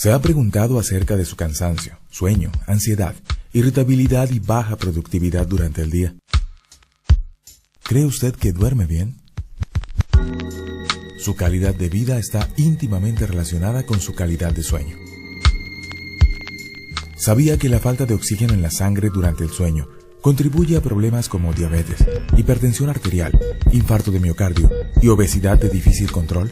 ¿Se ha preguntado acerca de su cansancio, sueño, ansiedad, irritabilidad y baja productividad durante el día? ¿Cree usted que duerme bien? Su calidad de vida está íntimamente relacionada con su calidad de sueño. ¿Sabía que la falta de oxígeno en la sangre durante el sueño contribuye a problemas como diabetes, hipertensión arterial, infarto de miocardio y obesidad de difícil control?